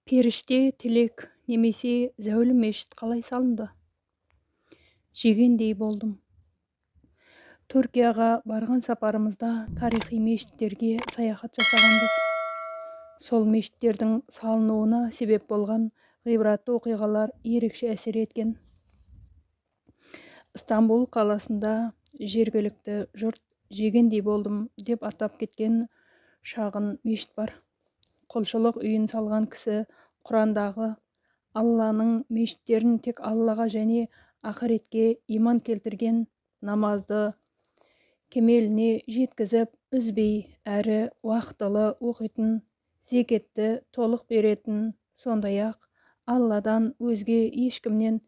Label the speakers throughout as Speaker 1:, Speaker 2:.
Speaker 1: Періште тілек немесе зәулім мешіт қалай салынды? Жегендей болдым. Түркияға барған сапарымызда тарихи мешіттерге саяхат жасағанбыз. Сол мешіттердің салынуына себеп болған ғибратты оқиғалар ерекше әсер еткен. Стамбул қаласында жергілікті жұрт жегендей болдым деп атап кеткен шағын мешіт бар. Құлшылық үйін салған кісі Құрандағы Алланың мешіттерін тек Аллаға және ақыретке иман келтірген, намазды кемеліне жеткізіп, үзбей әрі уақытылы оқитын, зекетті толық беретін, сондай-ақ Алладан өзге ешкімнен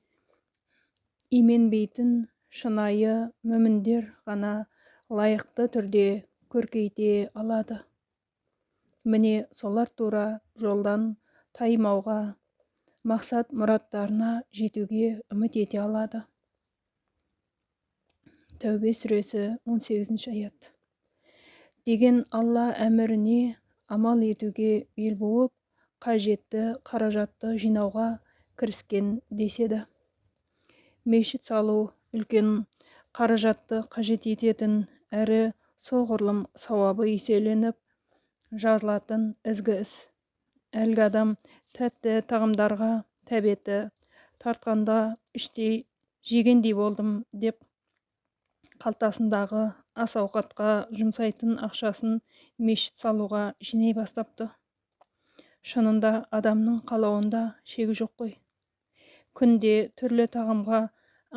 Speaker 1: именбейтін шынайы мүміндер ғана лайықты түрде көркейте алады. Міне солар тура жолдан таймауға, мақсат мұраттарына жетуге үміт ете алады. Тәубе сүресі 18 аят. Деген Алла әміріне амал етуге бел буып, қажетті қаражатты жинауға кіріскен деседі. Мешіт салу үлкен қаражатты қажет ететін әрі соғұрлым сауабы еселеніп жазылатын ізгі іс. Әлгі адам тәтті тағамдарға тәбеті тартқанда іштей жегендей болдым деп қалтасындағы ас-ауқатқа жұмсайтын ақшасын мешіт салуға жинай бастапты. Шынында адамның қалауында шегі жоқ қой. Күнде түрлі тағамға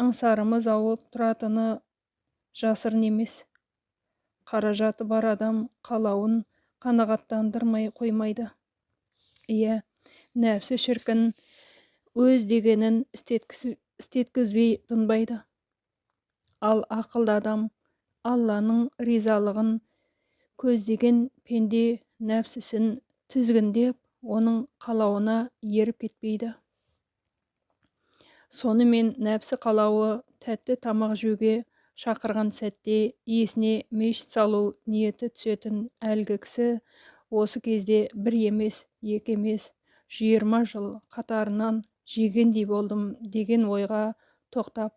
Speaker 1: аңсарымыз ауып тұратыны жасырын емес. Қаражаты бар адам қалауын қанағаттандырмай қоймайды. Иә, нәпсі шіркін өз дегенін істеткізбей тынбайды. Ал ақылды адам Алланың ризалығын көздеген пенде нәпсісін тізгіндеп, оның қалауына еріп кетпейді. Сонымен нәпсі қалауы тәтті тамақ жеуге шақырған сәтте иесіне мешіт салу ниеті түсетін әлгі кісі осы кезде бір емес, екі емес, 20 жыл қатарынан жегендей болдым деген ойға тоқтап,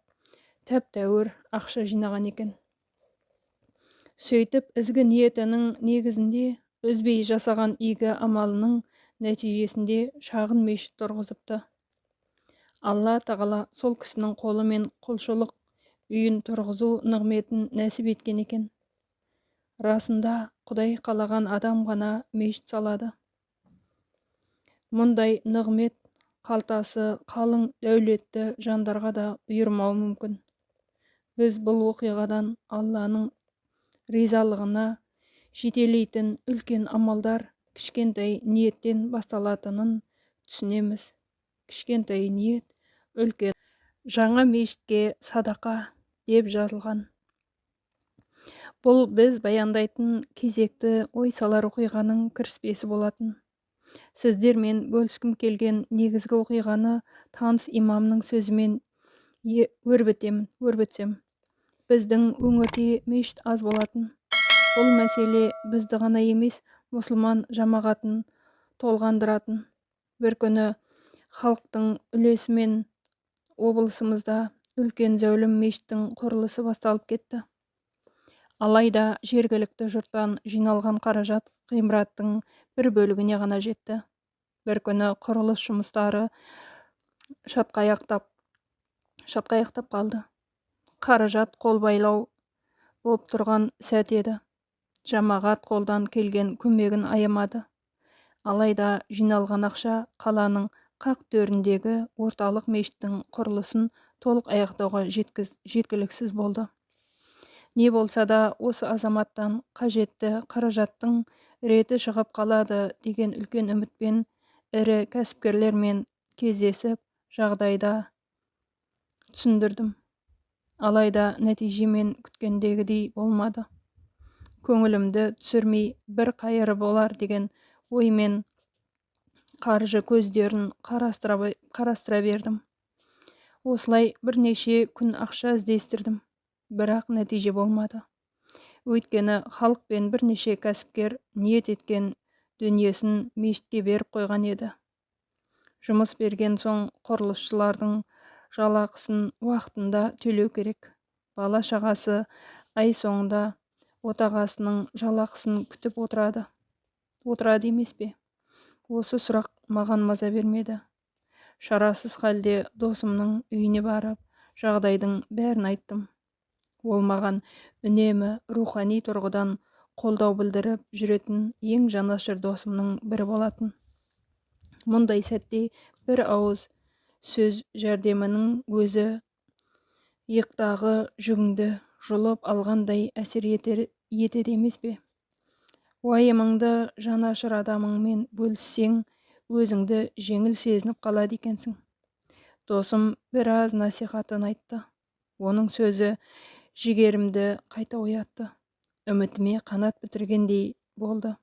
Speaker 1: тәп-тәуір ақша жинаған екен. Сөйтіп, ізгі ниетінің негізінде үзбей жасаған игі амалының нәтижесінде шағын мешіт тұрғызыпты. Алла тағала сол кісінің қолымен құлшылық үйін тұрғызу нығметін нәсіп еткен екен. Расында Құдай қалаған адам ғана мешіт салады. Мұндай нығмет қалтасы қалың дәулетті жандарға да бұйырмауы мүмкін. Біз бұл оқиғадан Алланың ризалығына жетелейтін үлкен амалдар кішкентай ниеттен басталатынын түсінеміз. Кішкентай ниет үлкен. Жаңа мешітке садақа деп жазылған. Бұл біз баяндайтын кезекті ой салар оқиғаның кіріспесі болатын. Сіздермен бөліскім келген негізгі оқиғаны таныс имамның сөзімен өрбітсем. Біздің өңірде мешіт аз болатын. Бұл мәселе бізді ғана емес, мұсылман жамағатын толғандыратын. Бір күні халықтың үлесімен облысымызда үлкен зәулім мешіттің құрылысы басталып кетті. Алайда жергілікті жұрттан жиналған қаражат ғимараттың бір бөлігіне ғана жетті. Бір күні құрылыс жұмыстары шатқаяқтап қалды. Қаражат қолбайлау болып тұрған сәт еді. Жамағат қолдан келген көмегін аямады. Алайда жиналған ақша қаланың қақ төріндегі орталық мешіттің құрылысын толық аяқтауға жеткіліксіз болды. Не болса да осы азаматтан қажетті қаражаттың реті шығып қалады деген үлкен үмітпен ірі кәсіпкерлермен кездесіп жағдайда түсіндірдім. Алайда нәтижемен күткендегідей болмады. Көңілімді түсірмей бір қайыры болар деген оймен қаржы көздерін қарастыра бердім. Осылай бірнеше күн ақша іздестірдім, бірақ нәтиже болмады. Өйткені халық пен бірнеше кәсіпкер ниет еткен дүниесін мешітке беріп қойған еді. Жұмыс берген соң құрылысшылардың жалақысын уақытында төлеу керек. Бала шағасы ай соңында отағасының жалақысын күтіп отырады емес пе? Осы сұрақ маған маза бермеді. Шарасыз халде досымның үйіне барып, жағдайдың бәрін айттым. Ол маған үнемі рухани тұрғыдан қолдау білдіріп жүретін ең жанашыр досымның бірі болатын. Мұндай сәтте бір ауыз сөз жәрдемінің өзі иықтағы жүгіңді жұлып алғандай әсер етеді емес пе? Уайымыңды жанашыр адамыңмен бөліссең, өзіңді жеңіл сезініп қалады екенсің. Досым біраз насихатын айтты. Оның сөзі жігерімді қайта оятты. Үмітіме қанат бітіргендей болды.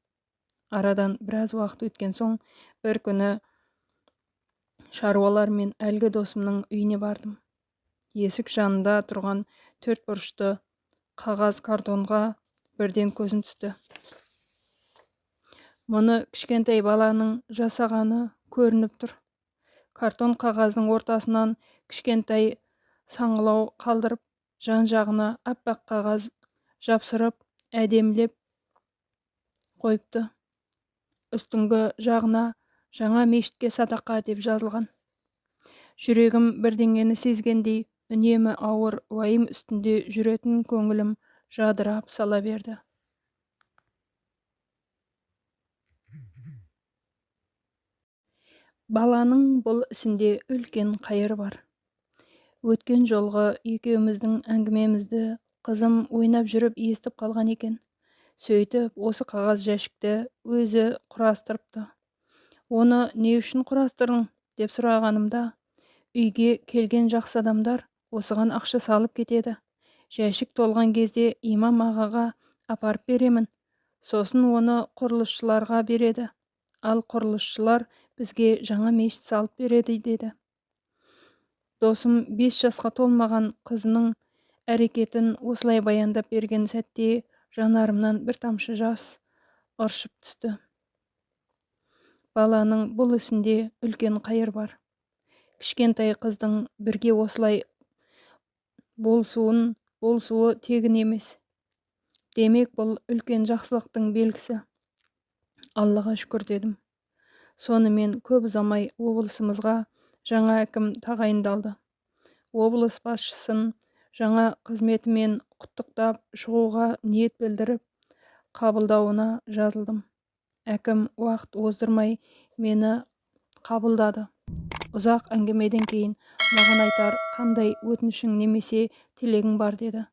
Speaker 1: Арадан біраз уақыт өткен соң, бір күні шаруалармен әлгі досымның үйіне бардым. Есік жанында тұрған 4 бұрышты қағаз картонға бірден көзім түсті. Мұны кішкентай баланың жасағаны көрініп тұр. Картон қағаздың ортасынан кішкентай саңылау қалдырып, жан-жағына аппақ қағаз жапсырып, әдемілеп қойыпты. Үстіңгі жағына жаңа мешітке садақа деп жазылған. Жүрегім бірдеңені сезгендей, үнемі ауыр уайым үстінде жүретін көңілім жадырап сала берді. Баланың бұл ісінде үлкен қайыр бар. Өткен жолғы екеуміздің әңгімемізді қызым ойнап жүріп естіп қалған екен. Сөйтіп, осы қағаз жәшікті өзі құрастырыпты. Оны не үшін құрастырдың деп сұрағанымда, үйге келген жақсы адамдар осыған ақша салып кетеді. Жәшік толған кезде имам ағаға апарып беремін. Сосын оны құрылысшыларға береді. Ал құрылысшылар бізге жаңа мешіт салып береді деді. Досым 5 жасқа толмаған қызының әрекетін осылай баяндап берген сәтте жанарымнан бір тамшы жас ыршып түсті. Баланың бұл ісінде үлкен қайыр бар. Кішкентай қыздың бірге осылай болсуы тегін емес. Демек, бұл үлкен жақсылықтың белгісі. Аллаға шүкір дедім. Сонымен көп ұзамай облысымызға жаңа әкім тағайындалды. Облыс басшысын жаңа қызметімен құттықтап шығуға ниет білдіріп, қабылдауына жазылдым. Әкім уақыт оздырмай мені қабылдады. Ұзақ әңгімеден кейін маған айтар қандай өтінішің немесе тілегің бар деді.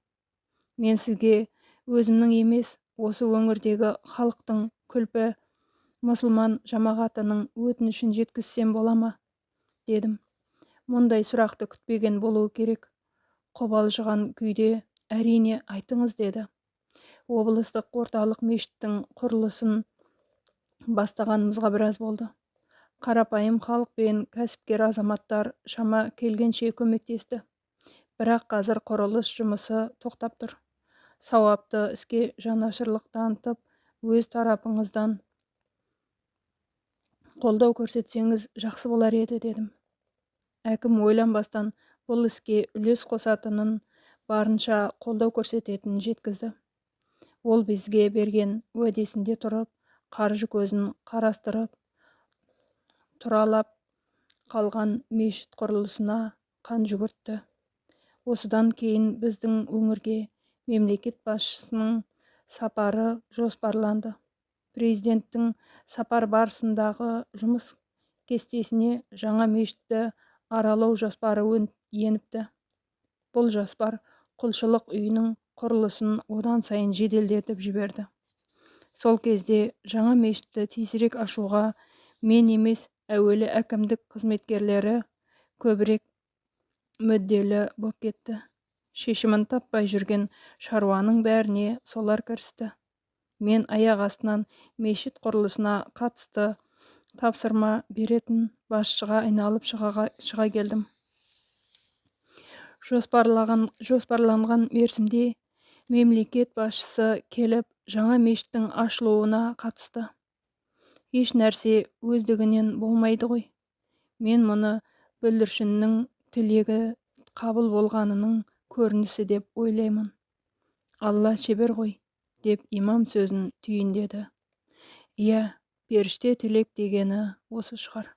Speaker 1: Мен сізге өзімнің емес, осы өңірдегі халықтың күлпі мұсылман жамағатының өтінішін жеткізсем бола ма? Дедім. Мұндай сұрақты күтпеген болуы керек. Қобалжыған күйде, әрине айтыңыз деді. Облыстық орталық мешіттің құрылысын бастағанымызға біраз болды. Қарапайым халық пен кәсіпкер азаматтар шама келгенше көмектесті. Бірақ қазір құрылыс жұмысы тоқтап тұр. Сауапты іске жанашырлық танытып, өз тарапыңыздан қолдау көрсетсеңіз жақсы болар еді дедім. Әкім ойланбастан бұл іске үлес қосатынын, барынша қолдау көрсететінін жеткізді. Ол бізге берген уәдесінде тұрып, қаржы көзін қарастырып, тұралап қалған мешіт құрылысына қан жүгіртті. Осыдан кейін біздің өңірге мемлекет басшысының сапары жоспарланды. Президенттің сапар барысындағы жұмыс кестесіне жаңа мешітті аралау жоспары еніпті. Бұл жоспар құлшылық үйінің құрылысын одан сайын жеделдетіп жіберді. Сол кезде жаңа мешітті тезірек ашуға мен емес, әуелі әкімдік қызметкерлері көбірек мүдделі боп кетті. Шешімін таппай жүрген шаруаның бәріне солар кірісті. Мен аяқ астынан мешіт құрылысына қатысты тапсырма беретін басшыға айналып шыға келдім. Жоспарланған мерзімде мемлекет басшысы келіп, жаңа мешіттің ашылуына қатысты. Еш нәрсе өздігінен болмайды ғой. Мен мұны бүлдіршіннің тілегі қабыл болғанының көрінісі деп ойлаймын. Алла шебер ғой, деп имам сөзін түйіндеді. Иә, періште тілек дегені осы шығар.